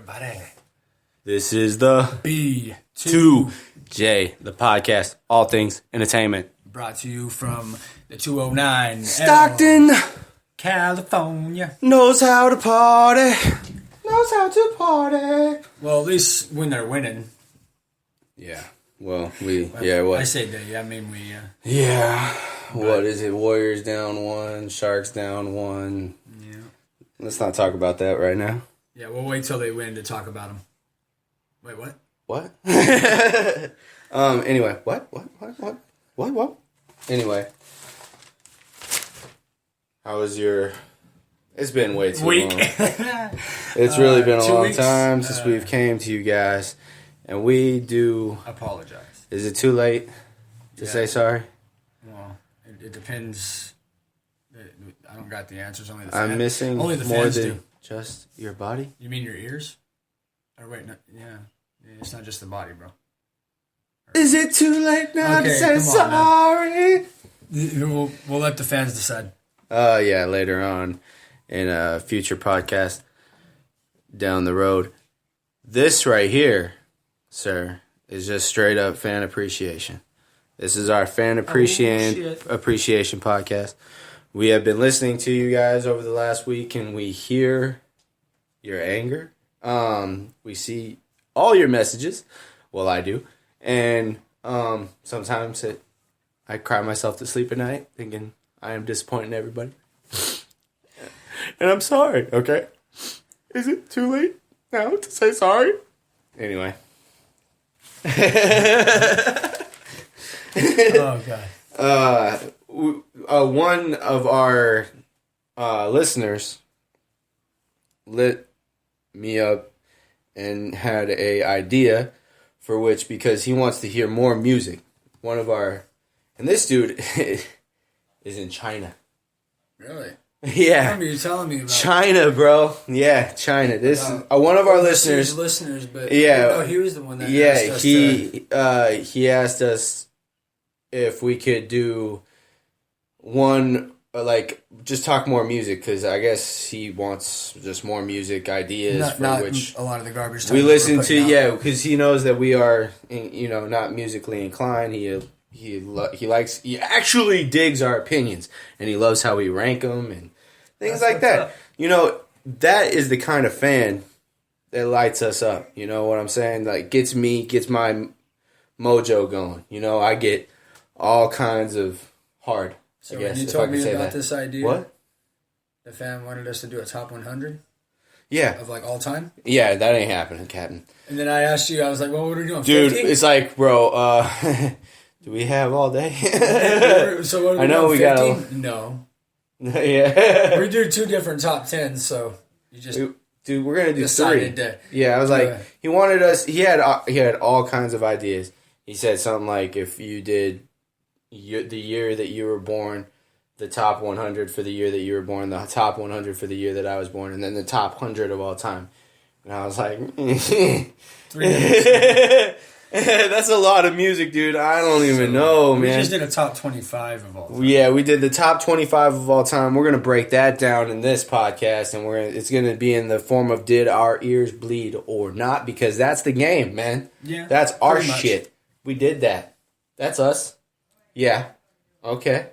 everybody. This is the B2J, the podcast, all things entertainment. Brought to you from the 209 Stockton, California. knows how to party. Knows how to party. Well, at least when they're winning. Yeah. Well, what? I say they. I mean we. Yeah. What is it? Warriors down 1, Sharks down 1. Yeah. Let's not talk about that right now. Yeah, we'll wait till they win to talk about them. Wait, what? What? Anyway, what? Anyway. How was your... It's been way too long. It's really been a long time since we've came to you guys. And we do... Apologize. Is it too late to say sorry? Well, it depends. I don't got the answers. Only the I'm missing only the more fans than do. just your body? You mean your ears? Or wait, no, yeah. It's not just the body, bro. Is it too late now to say sorry? We'll let the fans decide. Yeah, later on in a future podcast down the road. This right here, sir, is just straight up fan appreciation. This is our fan appreciation podcast. We have been listening to you guys over the last week, and we hear your anger. We see all your messages. Well, I do. And sometimes I cry myself to sleep at night thinking I am disappointing everybody. And I'm sorry, okay? Is it too late now to say sorry? Anyway. Oh, God. One of our listeners lit me up and had a idea for which, because he wants to hear more music. And this dude is in China. Really? Yeah. I remember you telling me about China, bro. Yeah, China. This is one of our listeners. But Yeah. he was the one that Yeah, asked us he asked us if we could do one, like, just talk more music, because I guess he wants just more music ideas not which a lot of the garbage we listen to. out. Yeah, because he knows that we are, not musically inclined. He actually digs our opinions, and he loves how we rank them and things like that. That is the kind of fan that lights us up. You know what I'm saying? Like, gets my mojo going. I get all kinds of hard. So I guess, when you if told I can me say about that. this idea, What? the fan wanted us to do a top 100 Yeah, of like all time. yeah, that ain't happening, Captain. And then I asked you, I was like, "Well, what are we doing, Dude, 50? it's like, bro, do we have all day? So what are we I know doing, we got 15? No. Yeah. We do 2 different top 10s, so you just Dude, we're gonna do 3. decided to. Yeah, I was like, Yeah. he wanted us. He had all kinds of ideas. He said something like, if you did the year that you were born, the top 100 for the year that you were born, the top 100 for the year that I was born, and then the top 100 of all time. And I was like, 3 minutes. that's a lot of music, dude. I don't even know, man. We just did a top 25 of all time. Yeah, we did the top 25 of all time. We're gonna break that down in this podcast, and it's gonna be in the form of did our ears bleed or not? Because that's the game, man. Yeah, That's our pretty much. shit. We did that. That's us. Yeah. Okay.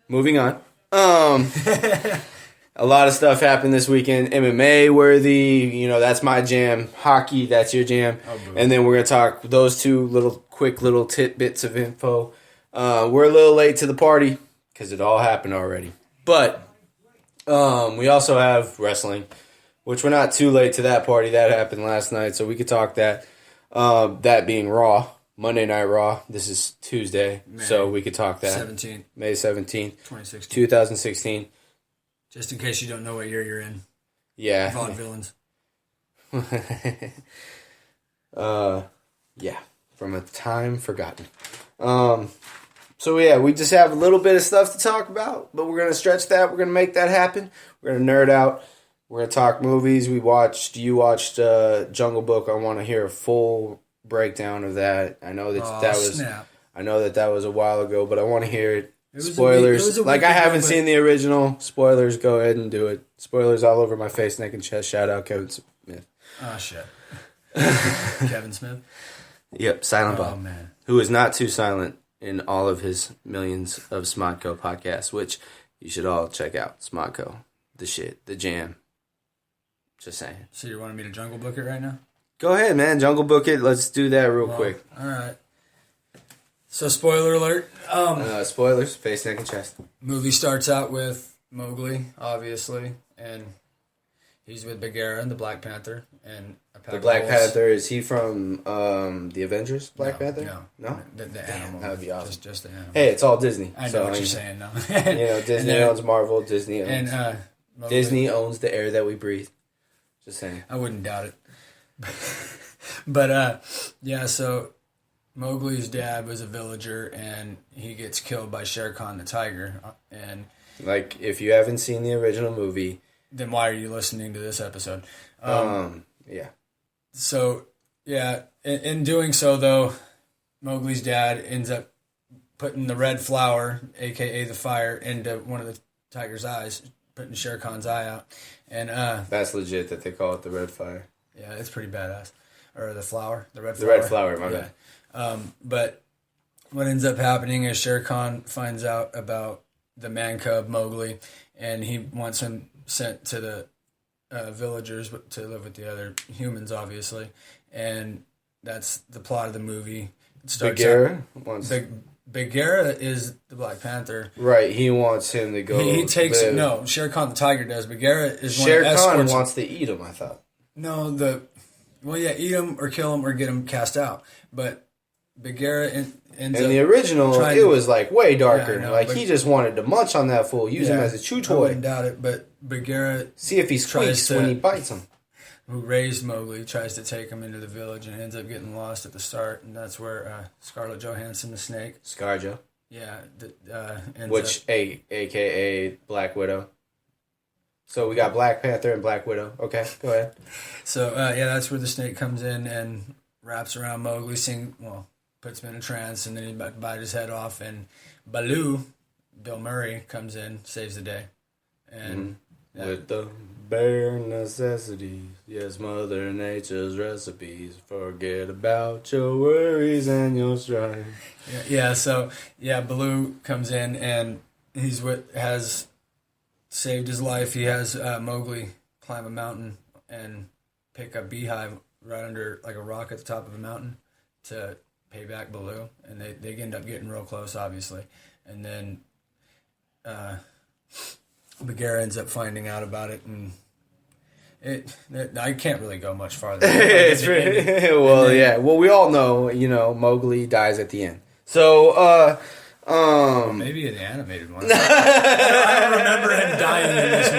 Moving on. A lot of stuff happened this weekend. MMA worthy, that's my jam. Hockey, that's your jam. And then we're going to talk those 2 quick little tidbits of info. We're a little late to the party because it all happened already. But we also have wrestling, which we're not too late to that party. That happened last night, so we could talk that. That being Raw, Monday Night Raw. This is Tuesday, so we could talk that. May 17th, 2016. Just in case you don't know what year you're in. Yeah. Vaudevillains. Yeah. From a time forgotten. So yeah, we just have a little bit of stuff to talk about, but we're gonna stretch that. We're gonna make that happen. We're gonna nerd out. We're gonna talk movies. You watched Jungle Book. I want to hear a full breakdown of that. I know that was a while ago, but I want to hear it. Spoilers. I haven't seen the original. Spoilers, go ahead and do it. Spoilers all over my face, neck, and chest. Shout out Kevin Smith. Oh, shit. Kevin Smith. Yep, Silent Oh Bob. man. Who is not too silent in all of his millions of Smodco podcasts, which you should all check out. Smodco, the shit, the jam. Just saying. So you wanted me to Jungle Book it right now? Go ahead, man. Jungle Book it. Let's do that real quick. All right. So spoiler alert. Spoilers, face, neck, and chest. Movie starts out with Mowgli, obviously, and he's with Bagheera and the Black Panther and a pack The of Black wolves. Panther, is he from the Avengers? Black Panther? No. No? The Damn, animal. that would be awesome. Just the animal. Hey, it's all Disney. I know so, what you're saying now. Disney then- owns Marvel. Disney owns... And Mowgli, Disney owns the air that we breathe. Just saying. I wouldn't doubt it. But, yeah, so Mowgli's dad was a villager, and he gets killed by Shere Khan the tiger. And Like, if you haven't seen the original movie... then why are you listening to this episode? yeah. So, yeah, in doing so, though, Mowgli's dad ends up putting the red flower, a.k.a. the fire, into one of the tiger's eyes, putting Shere Khan's eye out. And, That's legit that they call it the red fire. yeah, it's pretty badass. Or the flower, the red The flower. red flower, my bad. But what ends up happening is Shere Khan finds out about the man cub Mowgli, and he wants him sent to the villagers to live with the other humans, obviously. And that's the plot of the movie. It starts Bagheera wants... Bagheera is the Black Panther. Right, he wants him to go... He takes live. no. Shere Khan the tiger does. Bagheera is one Shere of the Khan escorts. wants to eat him, I thought. No, well, yeah, eat him or kill him or get him cast out. But Bagheera ends In up the original, trying it to- was like way darker. Yeah, I know, like but- he just wanted to munch on that fool, use him Yeah, as a chew I toy. wouldn't doubt it, but Bagheera, See if he tries squeaks to- when he bites him. who raised Mowgli, tries to take him into the village and ends up getting lost at the start, and that's where Scarlett Johansson, the snake, Scarjo. yeah, ends Which, up, a.k.a. Black Widow. So we got Black Panther and Black Widow. Okay, go ahead. So yeah, that's where the snake comes in and wraps around Mowgli, puts him in a trance, and then he bites his head off, and Baloo, Bill Murray, comes in, saves the day, and yeah. With the bare necessities, yes, Mother Nature's recipes. Forget about your worries and your strife. So Baloo comes in and has saved his life. He has Mowgli climb a mountain and pick a beehive right under like a rock at the top of a mountain to pay back Baloo, and they end up getting real close, obviously, and then Bagheera ends up finding out about it, and I can't really go much farther. It's really, well, we all know, Mowgli dies at the end. So, maybe in the animated one. I don't remember him dying in this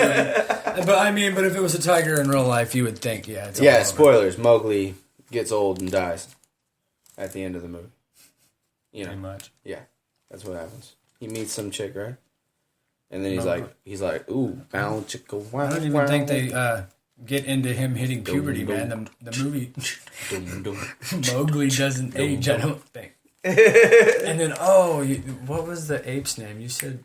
movie. But if it was a tiger in real life, you would think, it's all over. spoilers. Mowgli gets old and dies at the end of the movie. Pretty much. Yeah, that's what happens. He meets some chick, right? And then he's like, ooh, bound chicka wow. I don't even think they get into him hitting puberty, man. The movie Mowgli doesn't age, I don't think. And then, what was the ape's name? You said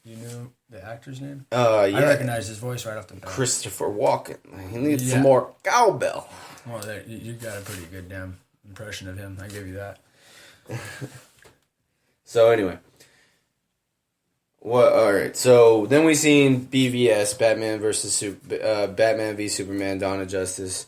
you knew the actor's name? Yeah. I recognized his voice right off the bat. Christopher Walken. He needs Yeah. some more cowbell. Well, you got a pretty good damn impression of him. I give you that. So anyway, all right. So then we seen BVS, Batman versus Batman v Superman: Dawn of Justice.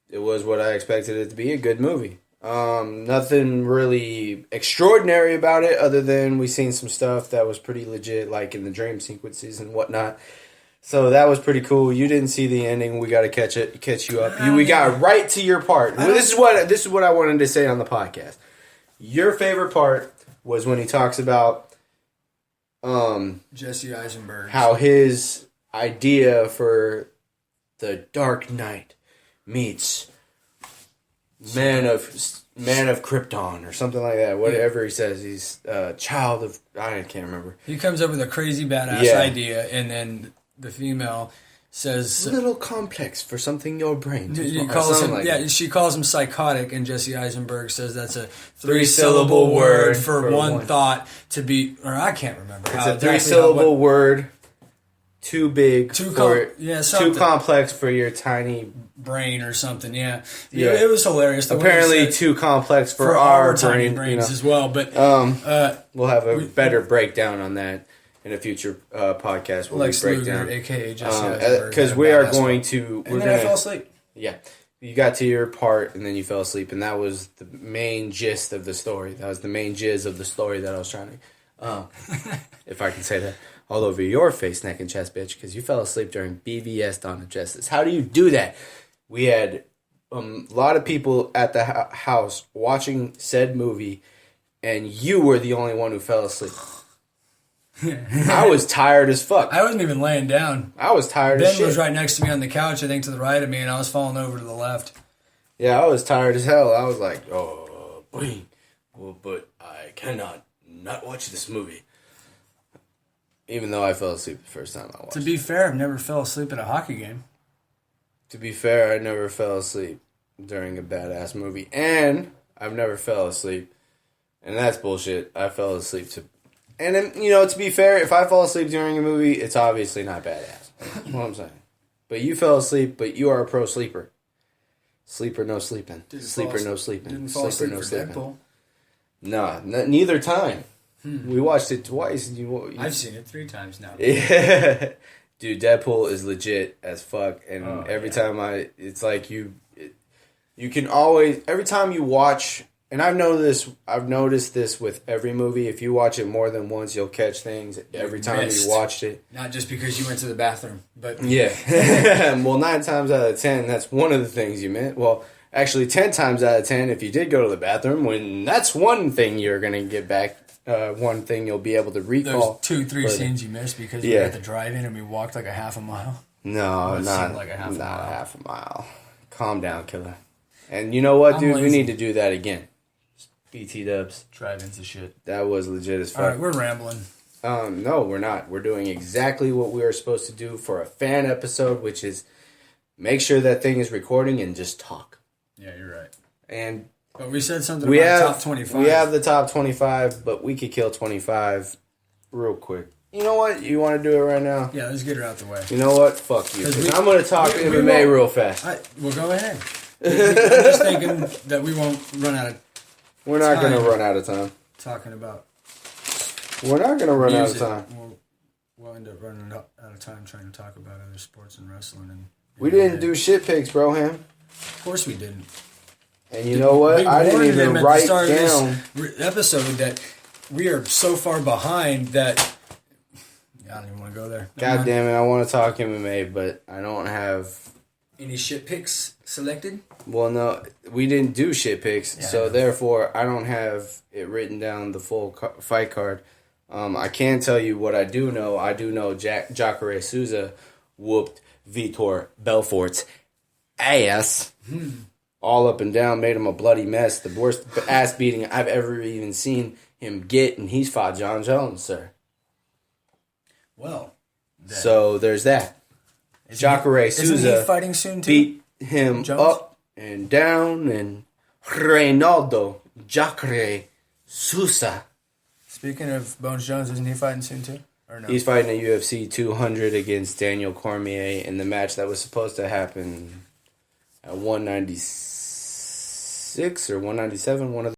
It was what I expected it to be, a good movie. Nothing really extraordinary about it, other than we seen some stuff that was pretty legit, like in the dream sequences and whatnot. So that was pretty cool. You didn't see the ending. We got to catch you up. We got right to your part. This is what I wanted to say on the podcast. Your favorite part was when he talks about Jesse Eisenberg. how his idea for the Dark Knight meets Man of Krypton or something like that. Whatever he says, he's a child of, I can't remember. He comes up with a crazy badass idea, and then the female says, A little complex for something your brain. she calls him psychotic, and Jesse Eisenberg says that's a Three-syllable three-syllable word word for one thought to be, or I can't remember. It's a three-syllable word too big Too for too too complex for your tiny brain or something. Yeah, Yeah. It was hilarious. The way apparently he said- too complex for our brain, tiny you brains know. as well. But We'll have a better breakdown on that in a future podcast. We'll Lex break Luger, down aka Jesse Eisenberg, because had a we are badass going one. to. And We're then gonna. I fell asleep. Yeah, you got to your part and then you fell asleep, and that was the main gist of the story. That was the main jizz of the story that I was trying to, if I can say that, all over your face, neck, and chest, bitch, because you fell asleep during BVS Dawn of Justice. How do you do that? We had a lot of people at the house watching said movie, and you were the only one who fell asleep. I was tired as fuck. I wasn't even laying down. I was tired as Ben shit. was right next to me on the couch, I think to the right of me, and I was falling over to the left. Yeah, I was tired as hell. I was like, oh, boy. Well, but I cannot not watch this movie. Even though I fell asleep the first time I watched To it. be fair, I've never fell asleep at a hockey game. To be fair, I never fell asleep during a badass movie. And I've never fell asleep. And that's bullshit. I fell asleep to... And, then, you know, to be fair, if I fall asleep during a movie, it's obviously not badass. That's what I'm saying. But you fell asleep, but you are a pro sleeper. Sleeper, no sleeping. Sleeper, no sleeping. Didn't fall Sleeper, asleep no for sleeping. Deadpool. No, neither time. We watched it twice. And you I've seen it 3 times now. Yeah. Dude, Deadpool is legit as fuck. And every yeah. time it's like you can always, every time you watch, and I've noticed this with every movie. If you watch it more than once, you'll catch things every time missed. you watched it. Not just because you went to the bathroom, but Yeah. Well, 9 times out of 10, that's one of the things you meant. Well, actually, 10 times out of 10, if you did go to the bathroom, when that's one thing you're going to get back, one thing you'll be able to recall. those 2-3 further. scenes you missed because we were at the drive-in and we walked like a half a mile. No, It not, seemed like a half a not mile. a half a mile. Calm down, killer. And you know what, I'm dude? We lazy. need to do that again. BT dubs. Drive-ins and shit. That was legit as All right, fuck. we're rambling. No, we're not. We're doing exactly what we were supposed to do for a fan episode, which is make sure that thing is recording and just talk. Yeah, you're right. And But we said something we about have top 25. We have the top 25, but we could kill 25 real quick. You know what? You want to do it right now? Yeah, let's get her out the way. You know what? Fuck you. 'Cause 'Cause we- I'm going to talk we MMA won't- real fast. Well, go ahead. I'm just thinking that we won't run out of We're not going to time. run out of time. talking about We're not going to run music. out of time. We'll end up running out of time trying to talk about other sports and wrestling. And We didn't do shit picks, bro, him. Of course we didn't. And you know what? We I didn't warned even them at the write start of down. this episode that we are so far behind that I don't even want to go there. God damn it, I want to talk MMA, but I don't have... Any shit picks selected? Well, no, we didn't do shit picks, Yeah, I so know. therefore I don't have it written down, the full fight card. I can tell you what I do know. I do know Jacare Souza whooped Vitor Belfort's ass. All up and down, made him a bloody mess. The worst ass beating I've ever even seen him get, and he's fought John Jones, sir. Well, So there's that. Jacare isn't Souza he fighting soon too? beat him Jones? up and down, and Reynaldo Jacare Souza. Speaking of Bones Jones, isn't he fighting soon too? Or no? He's fighting a UFC 200 against Daniel Cormier in the match that was supposed to happen at 196 or 197, one of